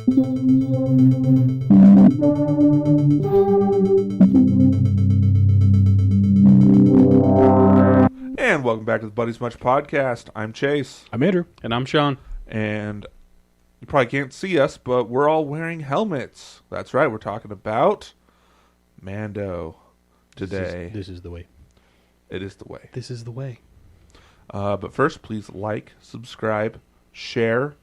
And welcome back to the Buddies Much podcast. I'm Chase. I'm Andrew. And I'm Sean. And you probably can't see us, but we're all wearing helmets. That's right, we're talking about Mando today. This is the way. It is the way. This is the way. But first, please like, subscribe, share,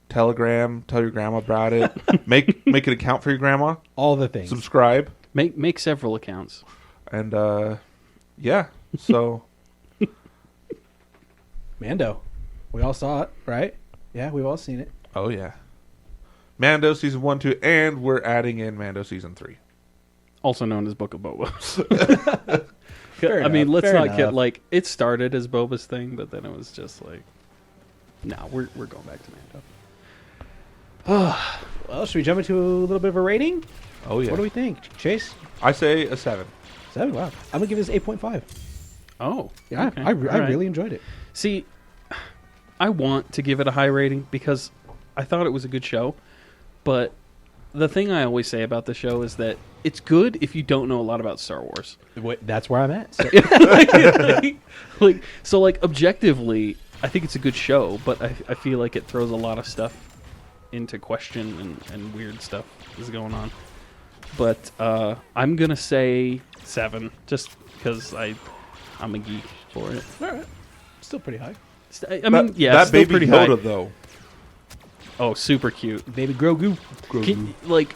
Telegram, tell your grandma about it. Make an account for your grandma. All the things. Subscribe. Make several accounts. And, yeah, so... Mando. We all saw it, right? Yeah, we've all seen it. Oh, yeah. Mando Season 1, 2, and we're adding in Mando Season 3. Also known as Book of Boba. Fair I mean, enough, let's fair not enough. get, like, it started as Boba's thing, but then it was just like, no, we're going back to Mando. Well, should we jump into a little bit of a rating? Oh, yeah. What do we think? Chase? I say a 7. 7? Wow. I'm going to give this 8.5. Oh. Yeah, okay. I All right. really enjoyed it. See, I want to give it a high rating because I thought it was a good show, but the thing I always say about the show is that it's good if you don't know a lot about Star Wars. That's where I'm at. So. like objectively, I think it's a good show, but I feel like it throws a lot of stuff into question and weird stuff is going on. But I'm gonna say 7, just because I'm a geek for it. All right. Still pretty high. I mean, yeah, that still baby pretty Yoda, high. though. Oh, super cute. Baby Grogu. Like,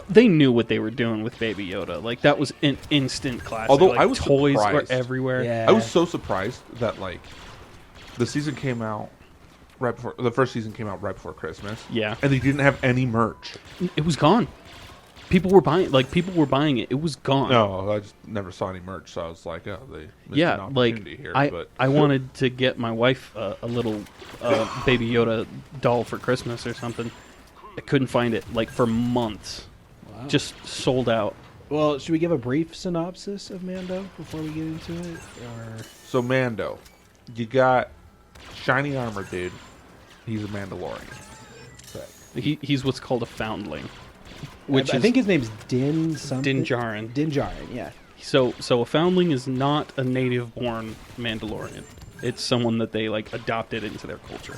they knew what they were doing with Baby Yoda. Like, that was an instant classic. Although like, I was toys surprised. were everywhere. Yeah. I was so surprised that, like, the season came out right before... The first season came out right before Christmas. Yeah. And they didn't have any merch. It was gone. People were buying it. It was gone. No, I just never saw any merch, so I was like, oh, they missed an opportunity here. But I wanted to get my wife a little Baby Yoda doll for Christmas or something. I couldn't find it, like, for months. Wow. Just sold out. Well, should we give a brief synopsis of Mando before we get into it? Or... So, Mando, you got shiny armor, dude. He's a Mandalorian. He's what's called a foundling. Which I think his name's Din something. Din Djarin. Din Djarin, yeah. So a foundling is not a native-born Mandalorian. It's someone that they, like, adopted into their culture.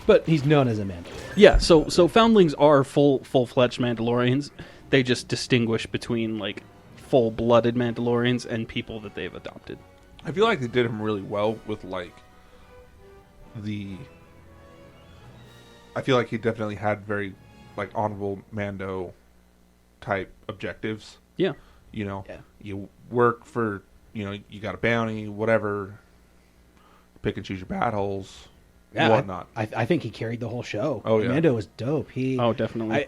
But he's known as a Mandalorian. Yeah, so foundlings are full-fledged Mandalorians. They just distinguish between, like, full-blooded Mandalorians and people that they've adopted. I feel like they did him really well with, like, I feel like he definitely had very, like, honorable Mando type objectives. Yeah. You know, Yeah. you work for, you know, you got a bounty, whatever. Pick and choose your battles, whatnot. I think he carried the whole show. Oh, yeah. Mando was dope. Oh, definitely.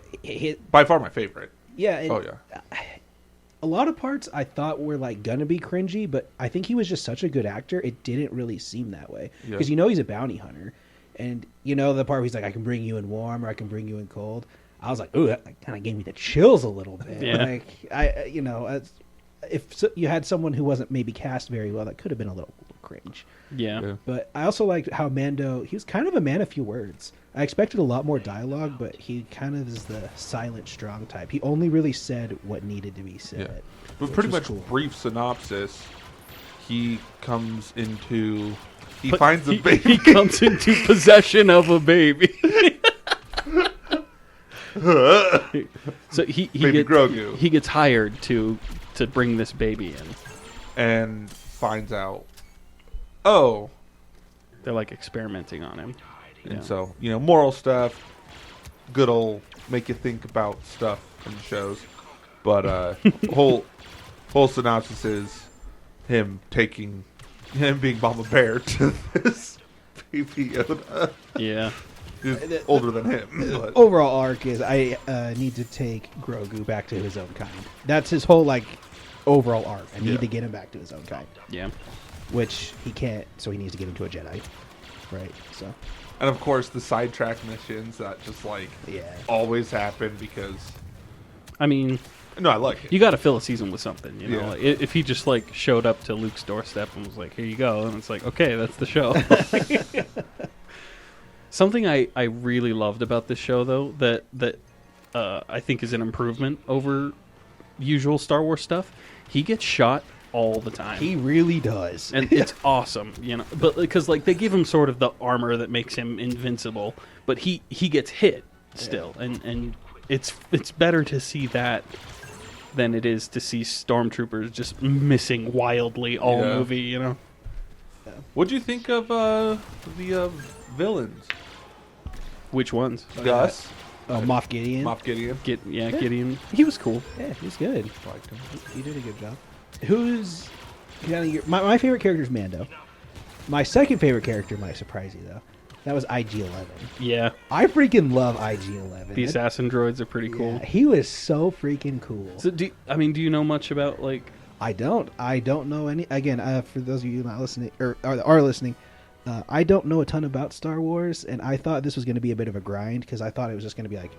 By far my favorite. Yeah. And Oh, yeah. a lot of parts I thought were like gonna be cringy, but I think he was just such a good actor. It didn't really seem that way because Yeah. he's a bounty hunter, and the part where he's like, "I can bring you in warm or I can bring you in cold." I was like, "Ooh, that kind of gave me the chills a little bit." Yeah. Like if you had someone who wasn't maybe cast very well, that could have been a little cringe. Yeah. But I also liked how Mando, he was kind of a man of few words. I expected a lot more dialogue, but he kind of is the silent, strong type. He only really said what needed to be said. Yeah. But which pretty was much cool. brief synopsis, he comes into... He finds a baby. He comes into possession of a baby. So Baby Grogu. he gets hired to bring this baby in. And finds out, oh, They're like experimenting on him. and Yeah. so, you know, moral stuff, good old make you think about stuff from the shows. But whole synopsis is him being Mama Bear to this baby Yoda. Yeah. Who's older than him. But. Overall arc is I need to take Grogu back to his own kind. That's his whole like overall arc. I need to get him back to his own kind, Yeah. which he can't. So he needs to get him to a Jedi, right? So And of course the sidetrack missions that just like always happen because I mean, no, I like it. you got to fill a season with something, you know. Yeah. Like, if he just like showed up to Luke's doorstep and was like, "Here you go," and it's like, okay, that's the show. Something I really loved about this show, though, that I think is an improvement over usual Star Wars stuff. He gets shot all the time. He really does. And it's awesome, you know. But because like they give him sort of the armor that makes him invincible, but he gets hit still, and it's better to see that than it is to see stormtroopers just missing wildly all movie, you know. What'd you think of the villains? Which ones? Gus, Moff Gideon. Moff Gideon. Gideon. He was cool. Yeah, he's good. Liked him. He did a good job. Who's kind of my favorite character is Mando. My second favorite character might surprise you though. That was IG-11. Yeah. I freaking love IG-11. The assassin droids are pretty cool. Yeah, he was so freaking cool. So do you know much about like? I don't know any. Again, for those of you not listening or are listening, I don't know a ton about Star Wars, and I thought this was going to be a bit of a grind because I thought it was just going to be like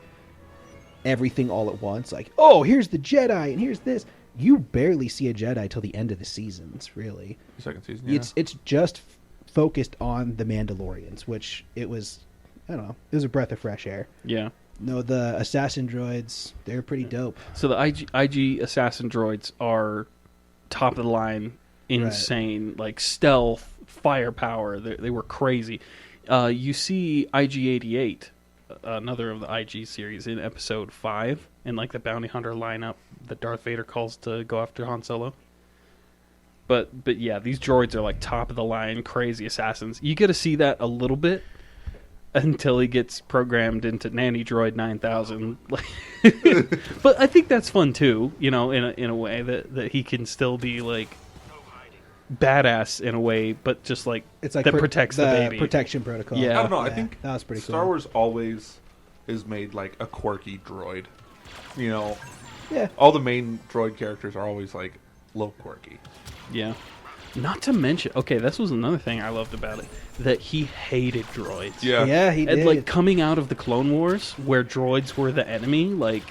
everything all at once. Like, oh, here's the Jedi, and here's this. You barely see a Jedi till the end of the seasons, really. The second season, yeah. It's just focused on the Mandalorians, which it was, I don't know, it was a breath of fresh air. Yeah. No, the assassin droids, they're pretty dope. So the IG assassin droids are top of the line, insane, like stealth, firepower. They were crazy. You see IG-88, another of the IG series, in episode 5, in like the bounty hunter lineup that Darth Vader calls to go after Han Solo. But yeah, these droids are like top of the line, crazy assassins. You get to see that a little bit until he gets programmed into Nanny Droid 9000. But I think that's fun too, you know, in a way that he can still be like badass in a way, but just like It's like that protects the baby. protection protocol. Yeah. I don't know. I think that was pretty cool. Star Wars always is made like a quirky droid. You know, Yeah. all the main droid characters are always like a little quirky. Yeah. Not to mention, okay, this was another thing I loved about it, that he hated droids. Yeah, he did. And like coming out of the Clone Wars, where droids were the enemy, like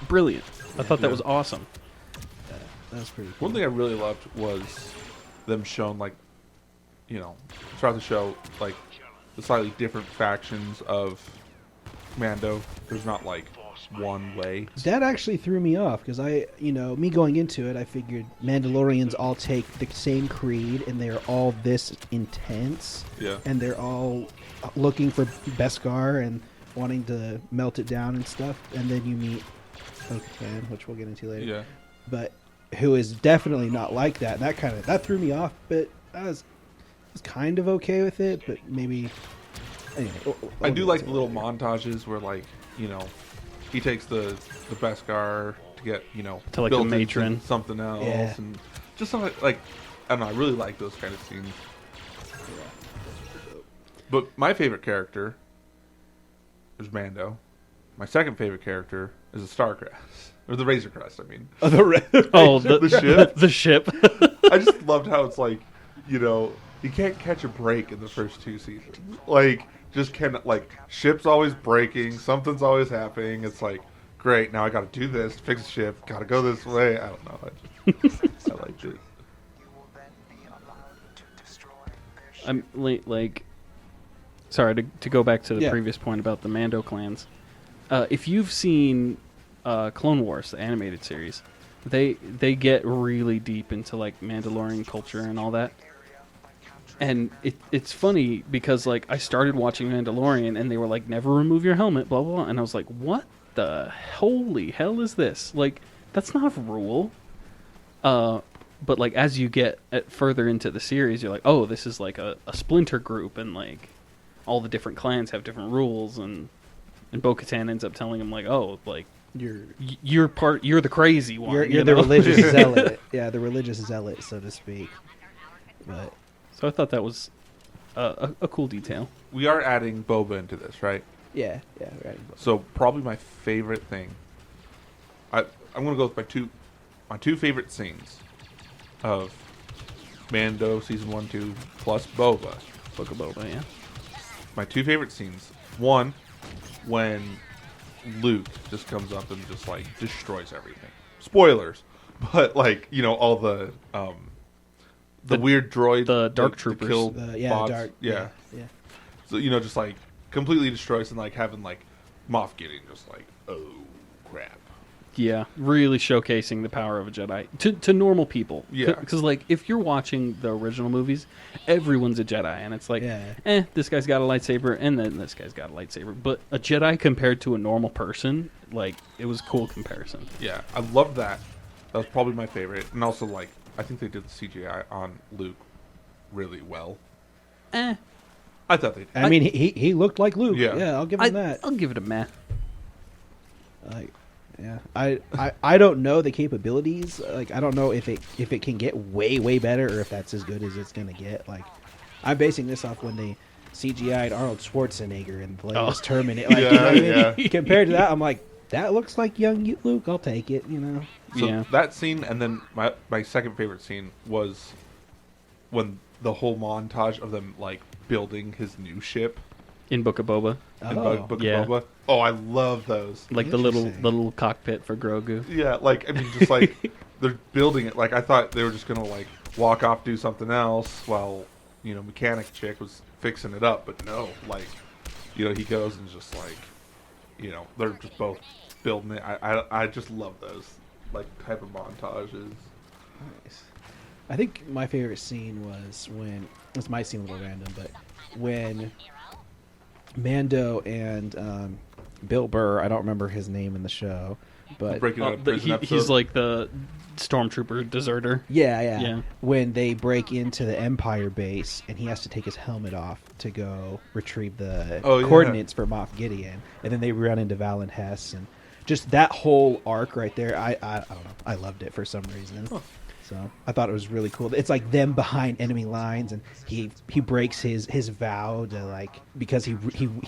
brilliant. I thought that was awesome. That was pretty cool. One thing I really loved was them showing, like, you know, throughout the show, like, the slightly different factions of Mando. There's not, like, one way. That actually threw me off because me going into it, I figured Mandalorians all take the same creed and they're all this intense. Yeah. And they're all looking for Beskar and wanting to melt it down and stuff. And then you meet Bo-Katan, which we'll get into later. Yeah. But who is definitely not like that. And that threw me off, but I was kind of okay with it, but maybe anyway. I do like the little montages where, like, you know, he takes the Beskar to get, you know, To, like, built the into matron. something else, Yeah. and just something like, I don't know. I really like those kind of scenes. But my favorite character is Mando. My second favorite character is the Starcrest, or the Razor Crest. I mean, The ship. The ship. I just loved how it's like, you know, you can't catch a break in the first two seasons. Like, just can't, like, ship's always breaking, something's always happening. It's like, great, now I gotta do this, fix the ship, gotta go this way. I don't know. I liked it. I'm like, sorry to go back to the Yeah. previous point about the Mando clans. If you've seen Clone Wars, the animated series, they get really deep into like Mandalorian culture and all that. And it's funny because like I started watching Mandalorian and they were like, never remove your helmet, blah blah blah, and I was like, what the holy hell is this? Like, that's not a rule. But like as you get further into the series, you're like, oh, this is like a splinter group, and like all the different clans have different rules, and Bo-Katan ends up telling him like, oh, like you're the crazy one. You're the religious zealot. Yeah, the religious zealot, so to speak. But So I thought that was a cool detail. We are adding Boba into this, right? yeah, right. So probably my favorite thing. I'm gonna go with my two favorite scenes of Mando season 1, 2 plus Boba. Book of Boba, yeah. My two favorite scenes. One, when Luke just comes up and just like destroys everything. Spoilers, but like, you know, all the The- weird droid, the dark that troopers. kill The bots. dark. Yeah. Yeah. So, you know, just like completely destroys and like having like Moff Gideon just like, oh crap. Yeah, really showcasing the power of a Jedi to normal people. Yeah. Because, like, if you're watching the original movies, everyone's a Jedi. And it's like, this guy's got a lightsaber, and then this guy's got a lightsaber. But a Jedi compared to a normal person, like, it was a cool comparison. Yeah, I love that. That was probably my favorite. And also, like, I think they did the CGI on Luke really well. I thought they did. I mean, he looked like Luke. Yeah. Yeah, I'll give him that. I'll give it a meh. Like, yeah, I don't know the capabilities. Like, I don't know if it can get way better or if that's as good as it's gonna get. Like, I'm basing this off when they CGI'd Arnold Schwarzenegger in the latest Terminator. Like, you know what I mean? Compared to that, I'm like, that looks like young Luke. I'll take it. You know. So that scene, and then my second favorite scene was when the whole montage of them like building his new ship In Book of Boba. in Book of Boba. Oh, I love those. Like the little cockpit for Grogu. Yeah, like I mean, just like they're building it. Like I thought they were just gonna like walk off, do something else while mechanic chick was fixing it up. But no, like he goes and just like they're just both building it. I just love those like type of montages. Nice. I think my favorite scene was when this might seem a little random, but when Mando and Bill Burr, I don't remember his name in the show, but Breaking out of prison episode. He's like the stormtrooper deserter. Yeah. When they break into the Empire base and he has to take his helmet off to go retrieve the coordinates for Moff Gideon, and then they run into Valen Hess, and just that whole arc right there, I don't know, I loved it for some reason. Huh. So I thought it was really cool. It's like them behind enemy lines, and he breaks his vow to, like, because he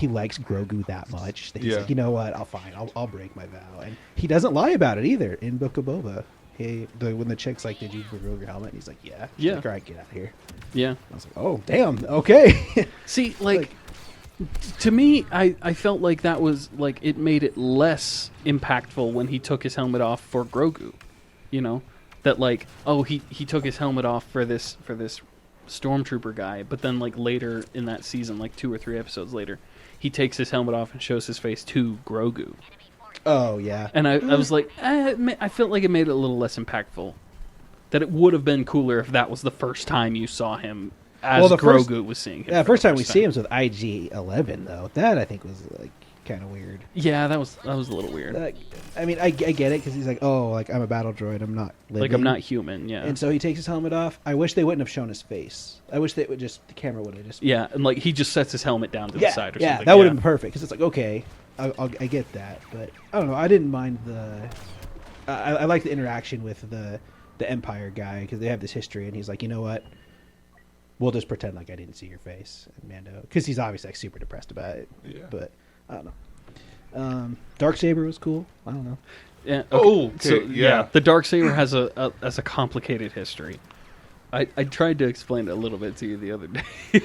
likes Grogu that much. That he's like, you know what? I'll break my vow, and he doesn't lie about it either in Book of Boba. When the chick's like, "Did you remove your helmet?" And he's like, "Yeah." She's like, all right, get out of here. Yeah. I was like, "Oh, damn. Okay." See, like to me, I felt like that was like it made it less impactful when he took his helmet off for Grogu. That like, oh, he took his helmet off for this stormtrooper guy, but then like later in that season, like 2 or 3 episodes later, he takes his helmet off and shows his face to Grogu. Oh yeah. And I was like, I felt like it made it a little less impactful. That it would have been cooler if that was the first time you saw him as Grogu was seeing him. Yeah, the first time we see him is with IG-11 though. That I think was like kind of weird. Yeah, that was a little weird. I mean, I get it because he's like, oh, like I'm a battle droid, I'm not living. Like I'm not human, yeah. And so he takes his helmet off. I wish they wouldn't have shown his face. I wish the camera would have just. Yeah, and like he just sets his helmet down to the side or something. Yeah, that would have been perfect because it's like, okay, I get that, but I don't know. I didn't mind I like the interaction with the Empire guy because they have this history, and he's like, you know what? We'll just pretend like I didn't see your face, and Mando, because he's obviously like super depressed about it. Yeah. But I don't know. Darksaber was cool. I don't know. Yeah. Okay. Oh, okay. So, Yeah. The Darksaber has a complicated history. I tried to explain it a little bit to you the other day.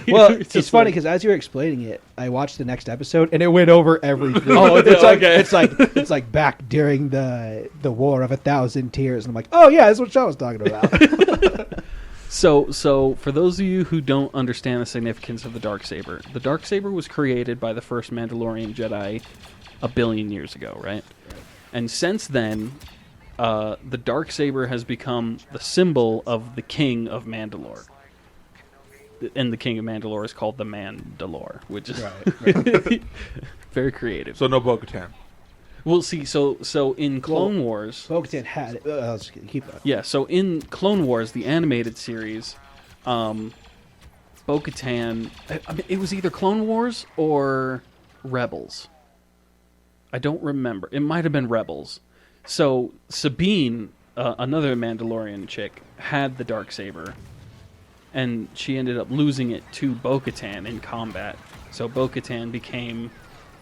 Well, it's funny because as you were explaining it, I watched the next episode and it went over everything. It's like back during the War of 1,000 Tears, and I'm like, oh yeah, that's what Sean was talking about. So for those of you who don't understand the significance of the Darksaber was created by the first Mandalorian Jedi 1 billion years ago, right? And since then, the Darksaber has become the symbol of the King of Mandalore. And the King of Mandalore is called the Mandalore, which is right. very creative. So no Bo-Katan. We'll see. So in Clone Wars, Bo-Katan had it. Let's keep that. yeah. So in Clone Wars, the animated series, Bo-Katan. I mean, it was either Clone Wars or Rebels. I don't remember. It might have been Rebels. So Sabine, another Mandalorian chick, had the Darksaber, and she ended up losing it to Bo-Katan in combat. So Bo-Katan became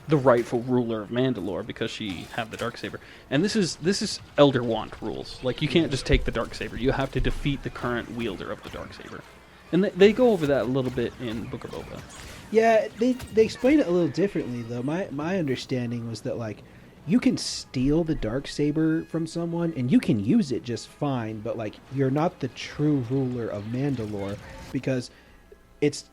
the rightful ruler of Mandalore because she had the Darksaber. And this is Elder Want rules. Like, you can't just take the Darksaber. You have to defeat the current wielder of the Darksaber. And they go over that a little bit in Book of Boba. Yeah, they explain it a little differently though. My understanding was that, like, you can steal the Darksaber from someone and you can use it just fine, but like you're not the true ruler of Mandalore because it's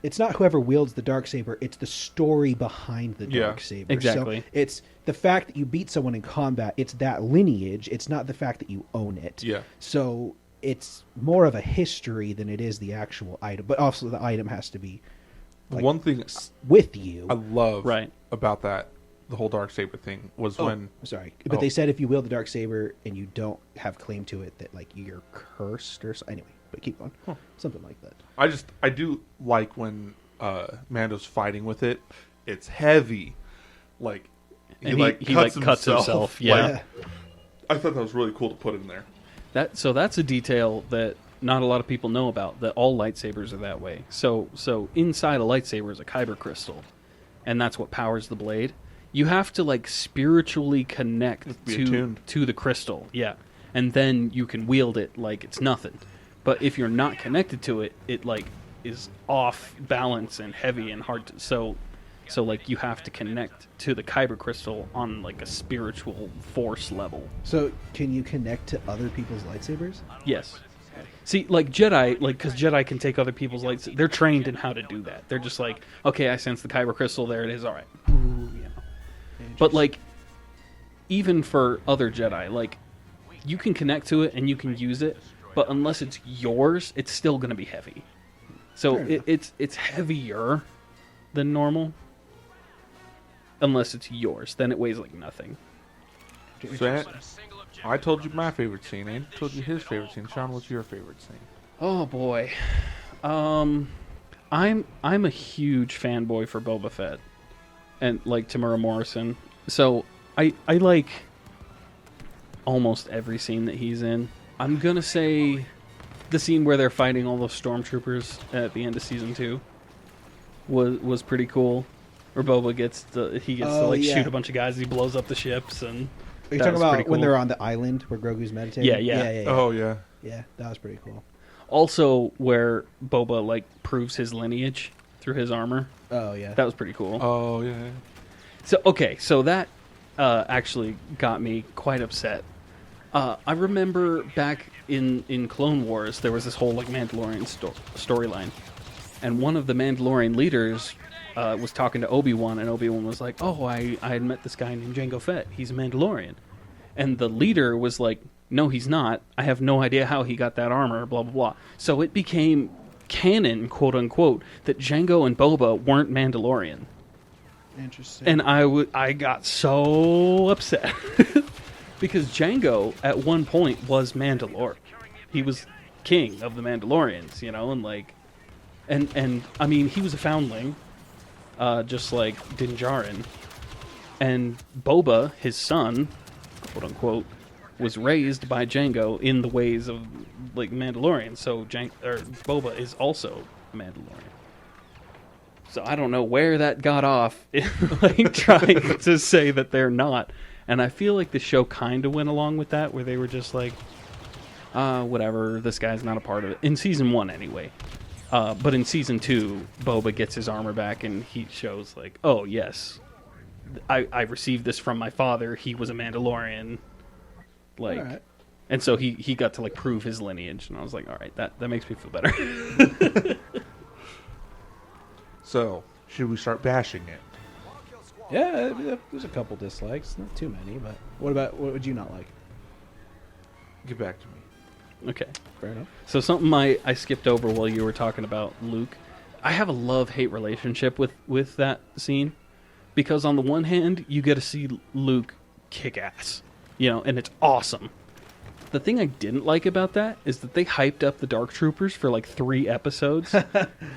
it's not whoever wields the darksaber, it's the story behind the Yeah, darksaber. exactly. So it's the fact that you beat someone in combat, it's that lineage, it's not the fact that you own it. Yeah. So it's more of a history than it is the actual item, but also the item has to be like, One thing with you. I love Right. about that, the whole Darksaber thing, was when... Sorry, but Oh. they said if you wield the darksaber and you don't have claim to it, that like you're cursed or something. Anyway, but keep going. Something like that. I do like when Mando's fighting with it. It's heavy. Like, And he cuts himself. Yeah. Like, I thought that was really cool to put in there. So that's a detail that not a lot of people know about, that all lightsabers are that way. So inside a lightsaber is a kyber crystal, and that's what powers the blade. You have to like spiritually connect Be attuned. to the crystal. Yeah. And then you can wield it like it's nothing. But if you're not connected to it, it like is off balance and heavy and hard to so like you have to connect to the kyber crystal on like a spiritual force level. So can you connect to other people's lightsabers? Yes. See, like Jedi, like because Jedi can take other people's lights. They're trained in how to do that. They're just like, okay, I sense the kyber crystal. There it is. All right. Ooh, you know. But like, even for other Jedi, like you can connect to it and you can use it, but unless it's yours, it's still going to be heavy. So Fair enough. it's heavier than normal. Unless it's yours, then it weighs like nothing. So, I told you my favorite scene. Andy told you his favorite scene. Sean, what's your favorite scene? Oh boy, I'm a huge fanboy for Boba Fett, and like Tamara Morrison. So I like almost every scene that he's in. I'm gonna say the scene where they're fighting all those stormtroopers at the end of season 2 was pretty cool. Where Boba gets to shoot a bunch of guys. He blows up the ships, and Are you that talking was about pretty when cool. they're on the island where Grogu's meditating? Yeah. Oh, yeah. Yeah, that was pretty cool. Also, where Boba like proves his lineage through his armor. Oh yeah. That was pretty cool. Oh, yeah. So that actually got me quite upset. I remember back in Clone Wars, there was this whole like Mandalorian storyline, and one of the Mandalorian leaders was talking to Obi-Wan, and Obi-Wan was like, "Oh, I had met this guy named Jango Fett. He's a Mandalorian," and the leader was like, "No, he's not. I have no idea how he got that armor." Blah blah blah. So it became canon, quote unquote, that Jango and Boba weren't Mandalorian. Interesting. And I got so upset because Jango at one point was Mandalore. He was king of the Mandalorians, you know, and like, and I mean he was a foundling, just like Din Djarin, and Boba, his son, quote unquote, was raised by Jango in the ways of like Mandalorian. So Boba is also a Mandalorian. So I don't know where that got off, like trying to say that they're not. And I feel like the show kind of went along with that, where they were just like, whatever, this guy's not a part of it. In season 1, anyway. But in season 2, Boba gets his armor back, and he shows like, oh, yes, I received this from my father. He was a Mandalorian. Like, All right. and so he got to like prove his lineage. And I was like, all right, that makes me feel better. So, should we start bashing it? Yeah, there's a couple dislikes, not too many. But what would you not like? Get back to me. Okay. Fair enough. So something I skipped over while you were talking about Luke. I have a love-hate relationship with that scene, because on the one hand, you get to see Luke kick ass, you know, and it's awesome. The thing I didn't like about that is that they hyped up the Dark Troopers for like 3 episodes,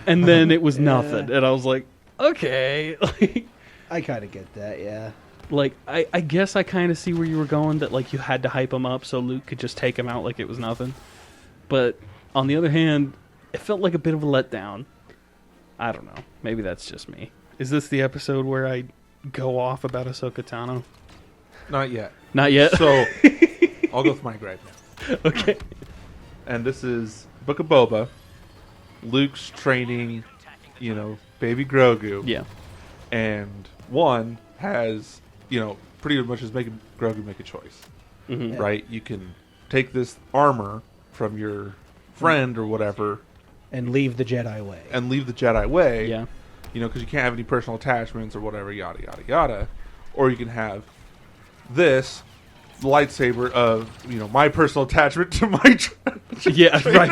and then it was nothing. And I was like, okay, like, I kind of get that. Yeah. like I guess I kind of see where you were going, that like you had to hype him up so Luke could just take him out like it was nothing. But on the other hand, it felt like a bit of a letdown. I don't know. Maybe that's just me. Is this the episode where I go off about Ahsoka Tano? Not yet. Not yet. So, I'll go with my gripe now. Okay. And this is Book of Boba. Luke's training, you know, baby Grogu. Yeah. And one has, you know, pretty much is making Grogu make a choice. Mm-hmm. Right? You can take this armor from your friend or whatever And leave the Jedi way. and leave the Jedi way. Yeah. You know, because you can't have any personal attachments or whatever, yada yada yada. Or you can have this lightsaber of, you know, my personal attachment to my. Yeah, right.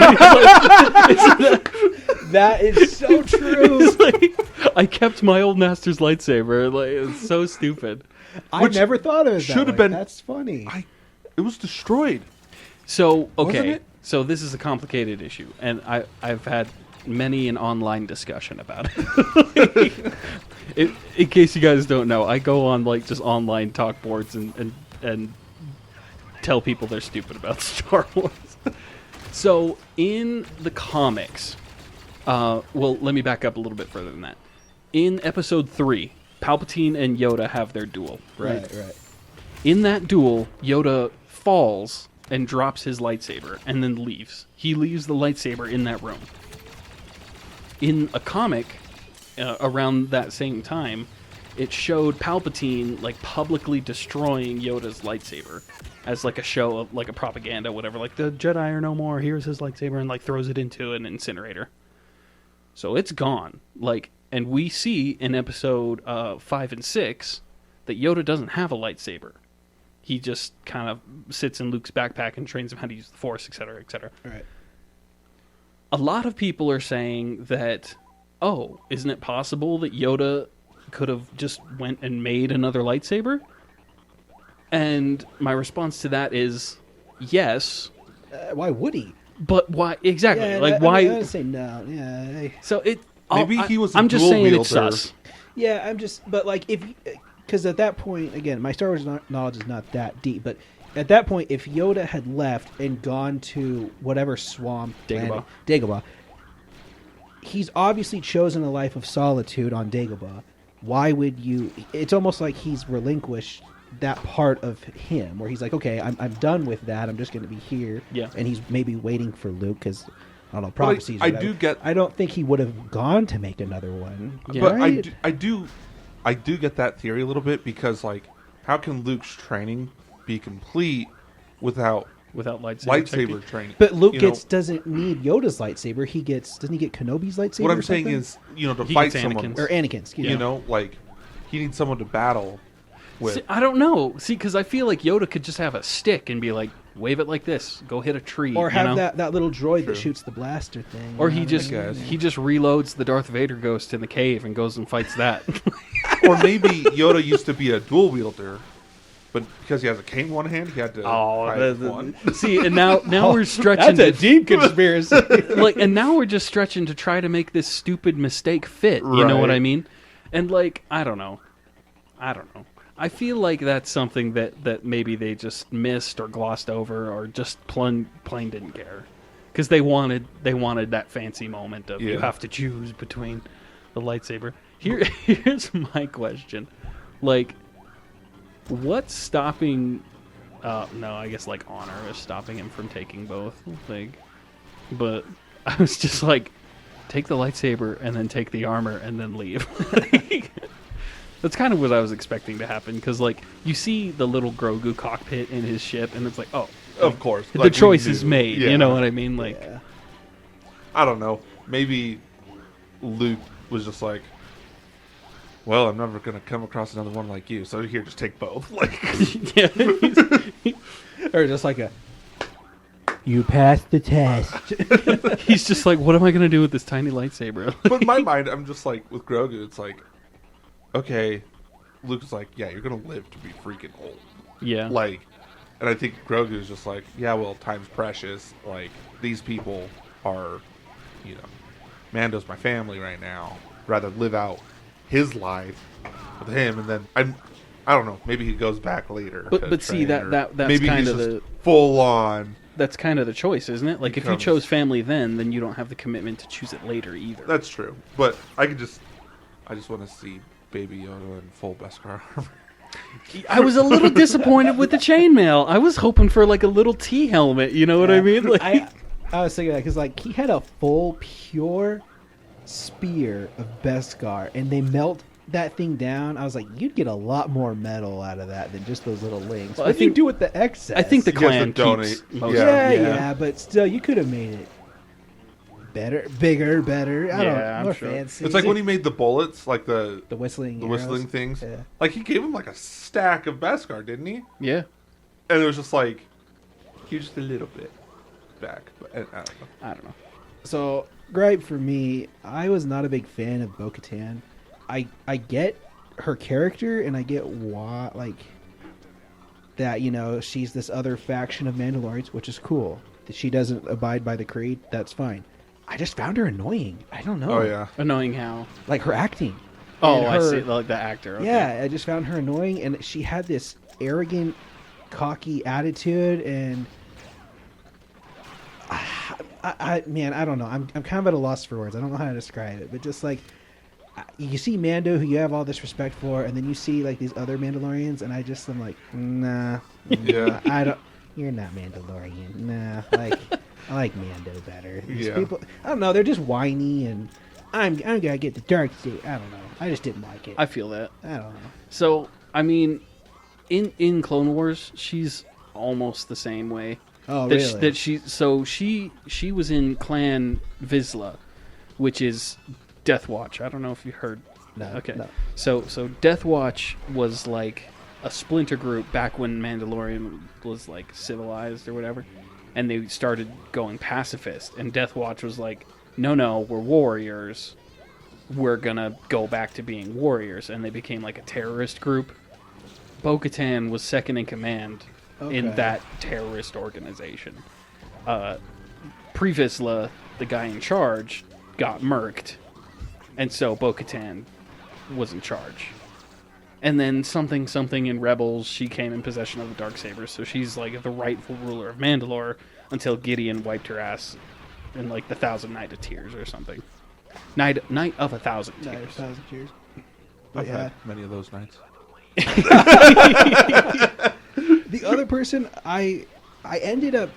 That is so true. It's like, I kept my old master's lightsaber. Like, it's so stupid. I Which never thought of it. should have that way. been- That's funny. It was destroyed. So, Wasn't okay. it? So this is a complicated issue, and I've had many an online discussion about it. In case you guys don't know, I go on like just online talk boards and tell people they're stupid about Star Wars. So in the comics, well, let me back up a little bit further than that. In Episode 3, Palpatine and Yoda have their duel, right? Right. In that duel, Yoda falls and drops his lightsaber and then leaves. He leaves the lightsaber in that room. In a comic, around that same time, it showed Palpatine like publicly destroying Yoda's lightsaber as like a show of like a propaganda, whatever. Like the Jedi are no more. Here's his lightsaber, and like throws it into an incinerator. So it's gone. Like, and we see in episode 5 and 6 that Yoda doesn't have a lightsaber. He just kind of sits in Luke's backpack and trains him how to use the Force, etc., etc. Right. A lot of people are saying that, oh, isn't it possible that Yoda could have just went and made another lightsaber? And my response to that is, yes, Why would he? but why exactly? Yeah, like I why? would say no. Yeah. So it Maybe he was a I'm just dual saying it's wielder. sus. Yeah, I'm just, but like if, because at that point, again, my Star Wars knowledge is not that deep, but at that point, if Yoda had left and gone to whatever swamp, Dagobah, he's obviously chosen a life of solitude on Dagobah. Why would you? It's almost like he's relinquished that part of him, where he's like, okay, I'm done with that. I'm just going to be here. Yeah. And he's maybe waiting for Luke because I don't know, But prophecies. or I whatever. do get. I don't think he would have gone to make another one. Yeah. But Right? I do get that theory a little bit, because like, how can Luke's training be complete without Without lightsaber technique. training? But Luke You know, doesn't need Yoda's lightsaber. Doesn't he get Kenobi's lightsaber? what or I'm saying something? is, you know, to He fight gets someone, Anakin's. or Anakin's. Excuse me. you know, like he needs someone to battle with. See, I don't know. See, because I feel like Yoda could just have a stick and be like, wave it like this, go hit a tree, Or you have know? that little droid True. that shoots the blaster thing. Or you he know? just guess. he just reloads the Darth Vader ghost in the cave and goes and fights that. Or maybe Yoda used to be a dual wielder, but because he has a cane in one hand, he had to hide one. see, and now we're stretching. That's a deep conspiracy. Like, and now we're just stretching to try to make this stupid mistake fit. You know what Right. I mean? And like, I don't know. I feel like that's something that maybe they just missed or glossed over or just plain didn't care, because they wanted that fancy moment of you Yeah. have to choose between the lightsaber. Here's my question, like, what's stopping? No, I guess like honor is stopping him from taking both. Like, but I was just like, take the lightsaber and then take the armor and then leave. That's kind of what I was expecting to happen, because like you see the little Grogu cockpit in his ship, and it's like, oh, Of course, the like we choice is knew. made. Yeah. You know what I mean? Like, Yeah. I don't know. Maybe Luke was just like, well, I'm never going to come across another one like you, so here, just take both. Like, yeah, Or just like you passed the test. he's just like, what am I gonna do with this tiny lightsaber? but in my mind, I'm just like, with Grogu, it's like, okay, Luke's like, yeah, you're going to live to be freaking old. Yeah, Like, and I think Grogu is just like, yeah, well, time's precious. Like, these people are, you know, Mando's my family right now. Rather live out his life with him, and then I don't know. Maybe he goes back later. But to see, train, or that's maybe kind he's of just the full on. that's kind of the choice, isn't it? Like, if you Becomes- chose family then you don't have the commitment to choose it later either. That's true. But I just want to see Baby Yoda in full Beskar armor. I was a little disappointed with the chainmail. I was hoping for like a little T helmet. You know what I mean? Like, I was thinking that because like he had a full pure spear of Beskar, and they melt that thing down. I was like, you'd get a lot more metal out of that than just those little links. Well, What do you do with the excess? I think the You have clan to donate. keeps most. Yeah. yeah, but still, you could have made it better, bigger, better. I don't know, I'm more sure. fancy. It's like when he made the bullets, like the whistling whistling arrows. things. Yeah. Like he gave him like a stack of Beskar, didn't he? Yeah. And it was just like, here's just a little bit back. But I don't know. I don't know. So, gripe for me, I was not a big fan of Bo-Katan. I get her character, and I get why, like, that, you know, she's this other faction of Mandalorians, which is cool. That she doesn't abide by the creed, that's fine. I just found her annoying. I don't know. Oh yeah. Annoying how? Like her acting. Oh, And I her- see. Like the actor. Okay. Yeah, I just found her annoying, and she had this arrogant, cocky attitude, and man, I don't know. I'm kind of at a loss for words. I don't know how to describe it, but just like you see Mando, who you have all this respect for, and then you see like these other Mandalorians, and I'm like, nah, Yeah. I don't. You're not Mandalorian. Nah, like I like Mando better. These Yeah. people, I don't know. They're just whiny, and I'm gonna get the dark side. I don't know. I just didn't like it. I feel that. I don't know. So, I mean, in Clone Wars, she's almost the same way. Oh, that really? She was in Clan Vizsla, which is Death Watch. I don't know if you heard. No, Okay. no. So Death Watch was like a splinter group back when Mandalorian was like civilized or whatever, and they started going pacifist. And Death Watch was like, no, we're warriors. We're gonna go back to being warriors, and they became like a terrorist group. Bo-Katan was second in command in Okay. that terrorist organization. Pre-Vizsla, the guy in charge, got murked, and so Bo-Katan was in charge. And then something in Rebels, she came in possession of the Darksaber, so she's like the rightful ruler of Mandalore until Gideon wiped her ass in like the 1,000 Night of Tears or something. Night of 1,000 No, Tears. 1,000 years. I've But yeah, had many of those nights. the other person I ended up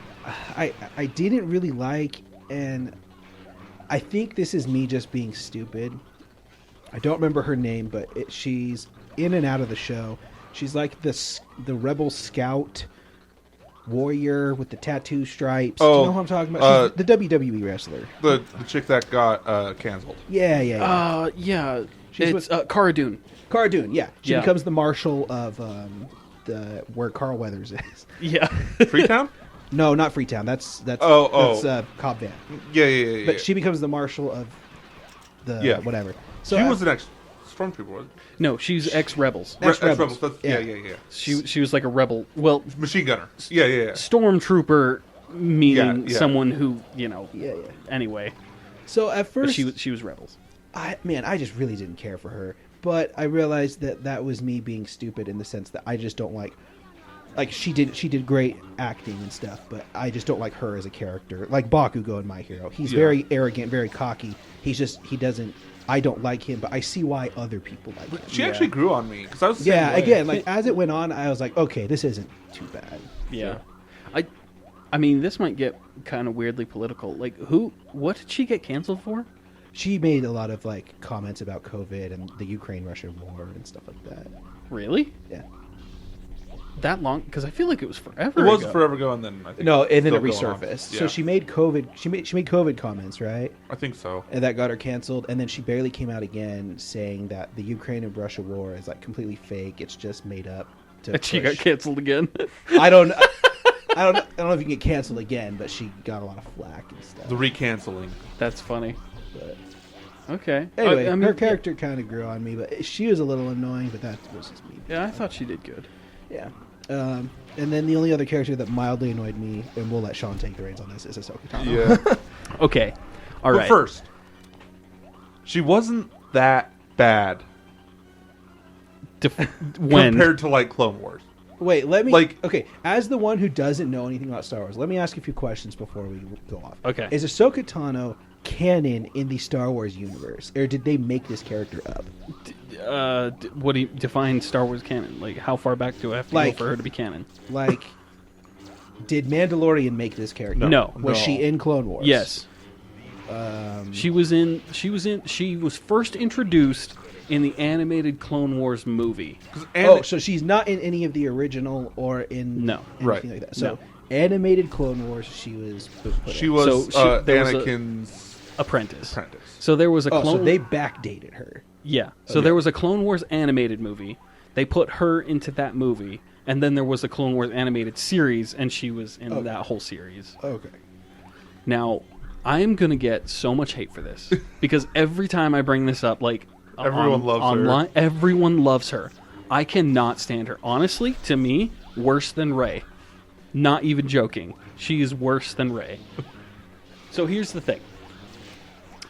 I didn't really like, and I think this is me just being stupid. I don't remember her name, but she's in and out of the show. She's like the rebel scout warrior with the tattoo stripes. Do you know who I'm talking about? She's the WWE wrestler. The chick that got canceled. Yeah. Yeah. She's It's Cara Dune. Cara Dune, yeah. She Yeah. becomes the marshal of where Carl Weathers is. Yeah. Freetown? No, not Freetown. That's Oh. that's Cobb Van. Yeah. But she becomes the marshal of the Yeah. whatever. So She was an ex-stormtrooper, wasn't No, she's ex-Rebels. Ex- Rebels. Ex-rebels. That's- Yeah. Yeah. She was like a rebel. Well, Machine gunner. Yeah. stormtrooper meaning Yeah. someone who, yeah. anyway. So at But first, she was Rebels. I just really didn't care for her. But I realized that was me being stupid in the sense that I just don't like she did great acting and stuff, but I just don't like her as a character. Like Bakugo in My Hero, he's Yeah. very arrogant, very cocky. He doesn't. I don't like him, but I see why other people like him. She actually grew on me because I was the same Yeah, way. again, like as it went on, I was like, okay, this isn't too bad. Yeah. I mean, this might get kind of weirdly political. Like, what did she get canceled for? She made a lot of like comments about COVID and the Ukraine-Russia war and stuff like that. Really? Yeah. That long? Because I feel like it was forever It was ago. forever ago, and then I think No, and then still it going on. resurfaced. Yeah. So she made COVID. She made COVID comments, right? I think so. And that got her canceled. And then she barely came out again, saying that the Ukraine and Russia war is like completely fake. It's just made up. To And she got push. canceled again. I don't know if you can get canceled again, but she got a lot of flack and stuff. The recanceling. That's funny. But Okay. anyway, I mean, her character kind of grew on me, but she was a little annoying. But that was just me. Yeah, I thought she did good. Yeah. And then the only other character that mildly annoyed me, and we'll let Sean take the reins on this, is Ahsoka Tano. Yeah. Okay. All But right. first, she wasn't that bad When? compared to like Clone Wars. Wait, let me. Like- okay, as the one who doesn't know anything about Star Wars, let me ask you a few questions before we go off. Okay. Is Ahsoka Tano canon in the Star Wars universe, or did they make this character up? What do you define Star Wars canon? Like, how far back do I have to Like- go for her to be canon? Like, did Mandalorian make this character? No. Was she in Clone Wars? Yes. She was first introduced in the animated Clone Wars movie. Oh, so she's not in any of the original or in No. anything Right. like that. So No. animated Clone Wars, she was put She in. was So there was a- Anakin's apprentice. Apprentice. So there was a Oh, clone. so they backdated her. Yeah. So there was a Clone Wars animated movie. They put her into that movie, and then there was a Clone Wars animated series, and she was in that whole series. Okay. Now, I am gonna get so much hate for this because every time I bring this up, like Everyone loves her. online, everyone loves her. I cannot stand her. Honestly, to me, worse than Rey. Not even joking. She is worse than Rey. So here's the thing.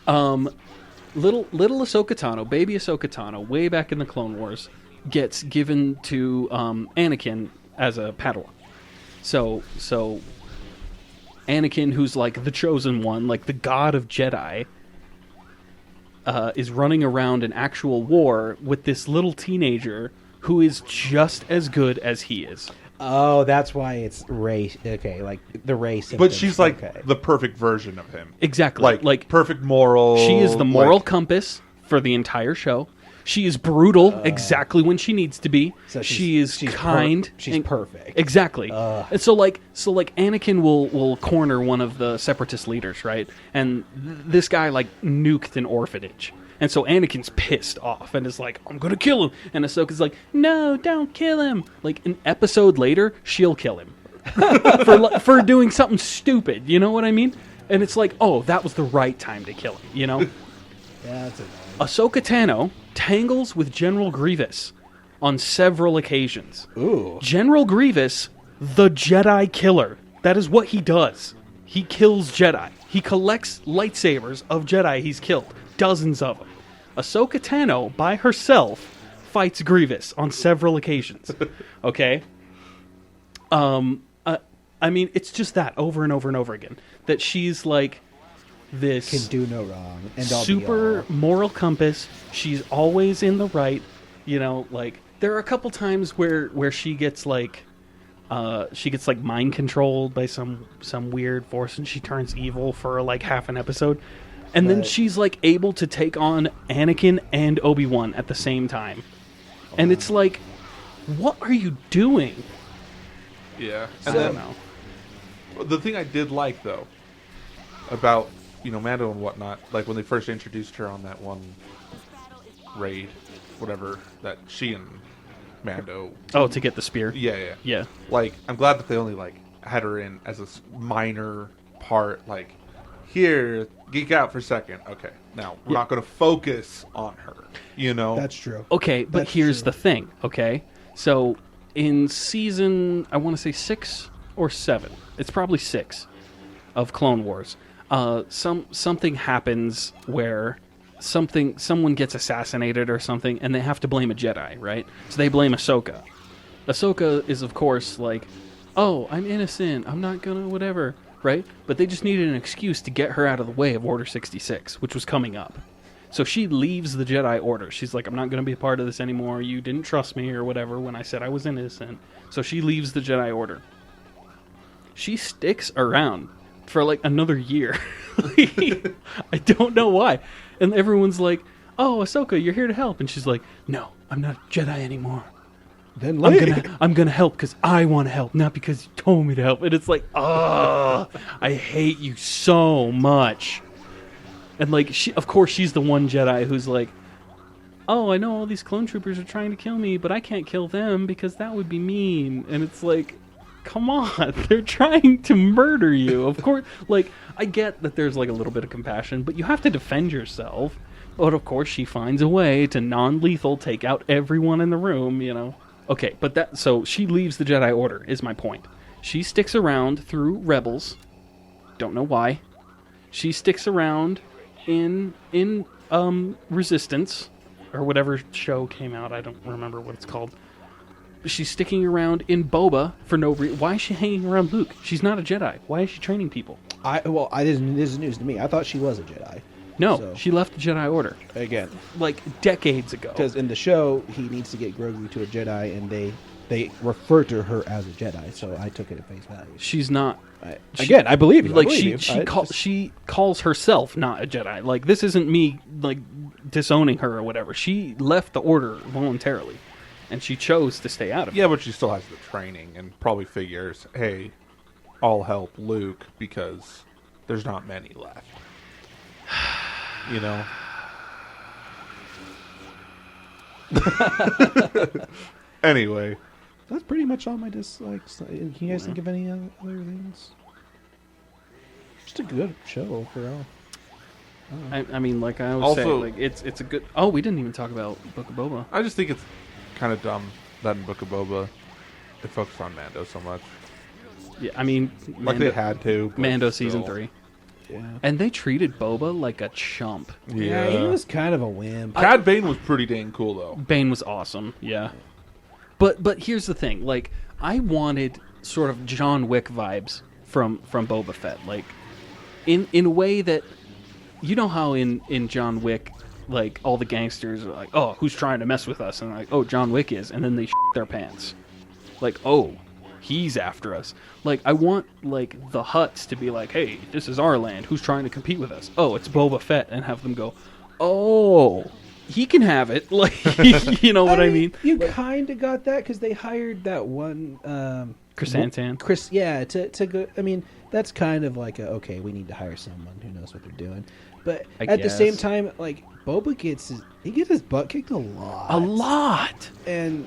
Little Ahsoka Tano, baby Ahsoka Tano, way back in the Clone Wars, gets given to Anakin as a Padawan. So Anakin, who's like the chosen one, like the god of Jedi, is running around an actual war with this little teenager who is just as good as he is. Oh, that's why it's race. Okay, like the race. But she's like okay. the perfect version of him. Exactly. Like perfect moral. She is the moral like, compass for the entire show. She is brutal exactly when she needs to be. So she's kind. She's perfect. Exactly. And so Anakin will corner one of the separatist leaders, right? And this guy like nuked an orphanage. And so Anakin's pissed off and is like, I'm gonna kill him. And Ahsoka's like, no, don't kill him. Like an episode later, she'll kill him for doing something stupid. You know what I mean? And it's like, oh, that was the right time to kill him. You know? Yeah, that's it. Ahsoka Tano tangles with General Grievous on several occasions. Ooh. General Grievous, the Jedi killer. That is what he does. He kills Jedi. He collects lightsabers of Jedi he's killed. Dozens of them. Ahsoka Tano, by herself, fights Grievous on several occasions. Okay? I mean, it's just that over and over and over again. That she's like this... Can do no wrong. And all super moral compass. She's always in the right. You know, like there are a couple times where she gets like mind controlled by some weird force and she turns evil for like half an episode. And then she's like able to take on Anakin and Obi-Wan at the same time. And it's like, what are you doing? Yeah. I And don't then know. the thing I did like though about Mando and whatnot, like when they first introduced her on that one raid, whatever, that she and Mando. Oh, to get the spear. Yeah. Yeah. Like I'm glad that they only like had her in as a minor part. Like here, geek out for a second. Okay, now we're not going to focus on her. That's true. Okay, but That's here's true. the thing, okay? So, in season, I want to say 6 or 7, it's probably 6 of Clone Wars, something happens where someone gets assassinated or something, and they have to blame a Jedi, right? So they blame Ahsoka. Ahsoka is, of course, like, oh, I'm innocent, I'm not gonna whatever, right? But they just needed an excuse to get her out of the way of Order 66, which was coming up. So she leaves the Jedi Order. She's like, I'm not going to be a part of this anymore. You didn't trust me or whatever when I said I was innocent. So she leaves the Jedi Order. She sticks around for like another year. I don't know why. And everyone's like, oh, Ahsoka, you're here to help. And she's like, no, I'm not a Jedi anymore. Then I'm gonna help because I want to help, not because you told me to help. And it's like, oh, I hate you so much. And like, of course, she's the one Jedi who's like, oh, I know all these clone troopers are trying to kill me, but I can't kill them because that would be mean. And it's like, come on, they're trying to murder you. Of course, like, I get that there's like a little bit of compassion, but you have to defend yourself. But of course, she finds a way to non-lethal take out everyone in the room, Okay, but so she leaves the Jedi Order, is my point. She sticks around through Rebels. Don't know why. She sticks around in Resistance, or whatever show came out. I don't remember what it's called. She's sticking around in Boba for no reason. Why is she hanging around Luke? She's not a Jedi. Why is she training people? This is news to me. I thought she was a Jedi. No, So- she left the Jedi Order Again, like decades ago. because in the show he needs to get Grogu to a Jedi, and they refer to her as a Jedi. So I took it at face value. She's not. Again, I believe you. Like I believe you. she calls herself not a Jedi. Like this isn't me like disowning her or whatever. She left the Order voluntarily, and she chose to stay out of it. Yeah, but she still has the training and probably figures, hey, I'll help Luke because there's not many left. You know. Anyway, That's pretty much all my dislikes. Can you guys think of any other things? Just a good show overall. I mean, like I always say, Also- like it's a good. Oh, we didn't even talk about Book of Boba. I just think it's kind of dumb that in Book of Boba they focus on Mando so much. Yeah, I mean, Like they had to. but Mando still. season 3, Yeah. and they treated Boba like a chump. Yeah, he was kind of a wimp. Cad Bane was pretty dang cool though. Bane was awesome, yeah. But here's the thing, like I wanted sort of John Wick vibes from Boba Fett, like in a way that you know how in John Wick, like all the gangsters are like, oh, who's trying to mess with us, and like, oh, John Wick is, and then they shit their pants, like, oh, he's after us. Like I want like the Hutts to be like, hey, this is our land, who's trying to compete with us? Oh, it's Boba Fett, and have them go, oh, he can have it. Like, you know what I mean? You kind of got that because they hired that one Chrysanthemum. Chris, yeah, to go. I mean, that's kind of like okay, we need to hire someone who knows what they're doing. But I at the same guess. time, like Boba gets his butt kicked a lot, and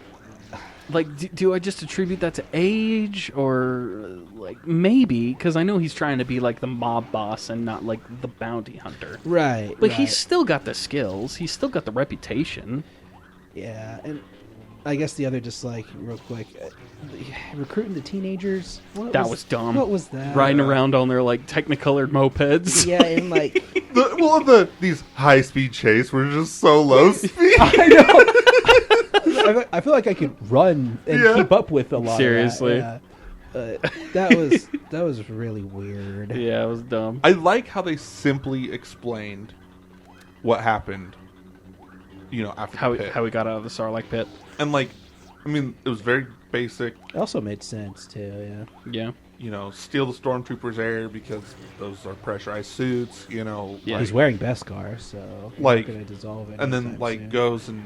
Like, do I just attribute that to age, or like maybe because I know he's trying to be like the mob boss and not like the bounty hunter. right, But right. he's still got the skills. He's still got the reputation. yeah, and I guess the other just like real quick, recruiting the teenagers. That was dumb. What was that? Riding around on their like Technicolored mopeds. Yeah, and like These high speed chase were just so low speed. I know. I feel like I could run and Yeah. keep up with a lot. Seriously. Of that. Yeah. That was really weird. Yeah, it was dumb. I like how they simply explained what happened. You know, after How the pit. how he got out of the Sarlacc pit. And like, I mean, it was very basic. It also made sense too. Yeah. Yeah. You know, steal the stormtroopers' air because those are pressurized suits. You know, Yeah. He's wearing Beskar, so he's Like, not gonna dissolve it. and then anytime like soon. goes and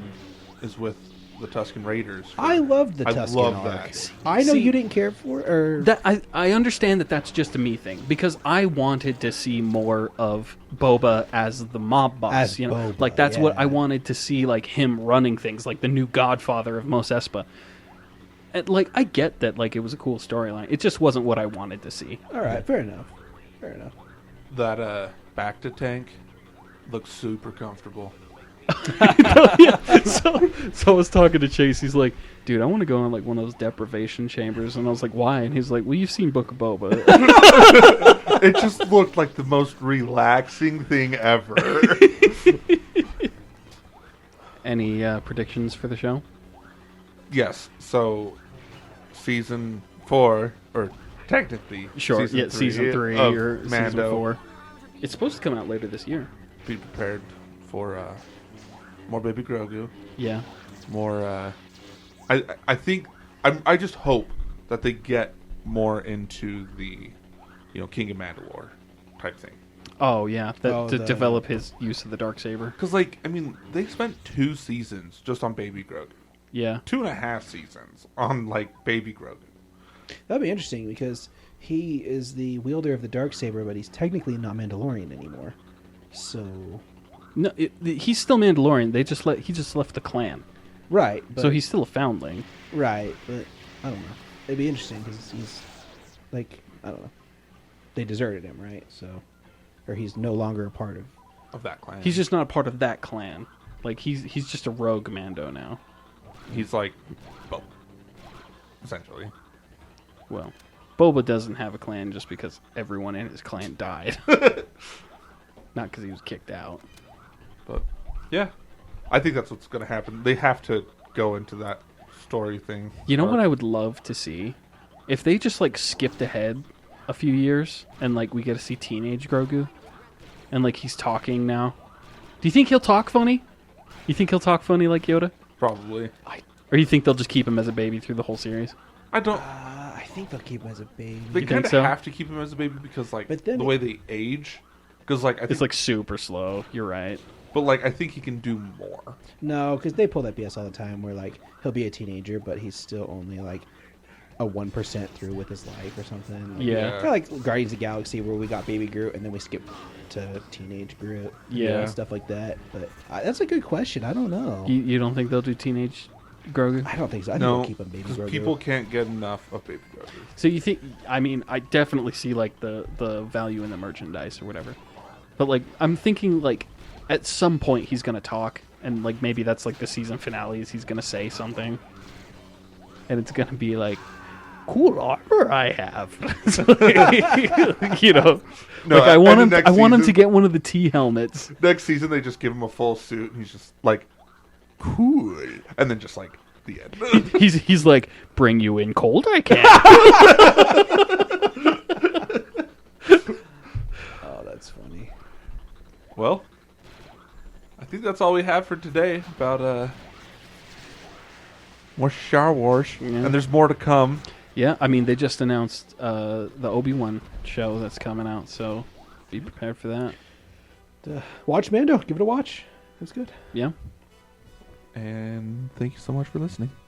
is with the Tusken Raiders. I loved the I Tusken love arc. that. I know See- you didn't care for it, or That I understand that that's just a me thing because I wanted to see more of Boba as the mob boss. As you know, Boba, like that's what yeah. I wanted to see, like him running things, like the new Godfather of Mos Espa. And like I get that, like it was a cool storyline. It just wasn't what I wanted to see. all right, fair enough. Fair enough. That Bacta tank looks super comfortable. So I was talking to Chase. He's like, "Dude, I want to go in like one of those deprivation chambers." And I was like, "Why?" And he's like, "Well, you've seen Book of Boba." It just looked like the most relaxing thing ever. Any predictions for the show? Yes. So, season 4, or technically, Sure. season Yeah, 3 season 3 of or season Mando. 4. It's supposed to come out later this year. Be prepared for more Baby Grogu. Yeah. More. I think I just hope that they get more into the, King of Mandalore type thing. Oh yeah, Oh, to the- develop his use of the dark saber. Because, like, I mean, they spent 2 seasons just on Baby Grogu. Yeah. 2.5 seasons on, like, Baby Grogu. That'd be interesting because he is the wielder of the darksaber, but he's technically not Mandalorian anymore. So No, he's still Mandalorian. He just left the clan, right, but, so he's still a foundling. right. But I don't know. It'd be interesting because he's like I don't know. They deserted him, right? So, or he's no longer a part of. Of that clan. He's just not a part of that clan. Like he's just a rogue Mando now. He's like Boba, essentially. Well, Boba doesn't have a clan just because everyone in his clan died. Not because he was kicked out. But yeah, I think that's what's going to happen. They have to go into that story thing. You know what I would love to see? If they just like skipped ahead a few years and like we get to see teenage Grogu and like he's talking now. Do you think he'll talk funny? You think he'll talk funny like Yoda? Probably. Or you think they'll just keep him as a baby through the whole series? I don't. I think they'll keep him as a baby. They You kind think of so? have to keep him as a baby because, like, But then the way they age. Because, like, I think, It's like super slow. You're right. but like, I think he can do more. No, because they pull that BS all the time where like he'll be a teenager, but he's still only like a 1% through with his life or something. Like, Yeah. kind of like Guardians of the Galaxy, where we got Baby Groot and then we skip to teenage Groot. Yeah. And stuff like that. But that's a good question. I don't know. You don't think they'll do teenage Grogu? I don't think so. I think No, they'll keep him Baby because Groot. people can't get enough of Baby Grogu. So you think? I mean, I definitely see like the value in the merchandise or whatever. But like, I'm thinking like, at some point he's gonna talk, and like maybe that's like the season finales. He's gonna say something, and it's gonna be like, "Cool armor I have," you know. No, like I and want the him. next I want him to season- get one of the T helmets. Next season, they just give him a full suit, and he's just like, cool. And then just like, the end. He's like, "Bring you in cold, I can." Oh, that's funny. Well, I think that's all we have for today about more Star Wars. Yeah. And there's more to come. Yeah, I mean, they just announced the Obi-Wan show that's coming out, so be prepared for that. Watch Mando. Give it a watch. It's good. Yeah. And thank you so much for listening.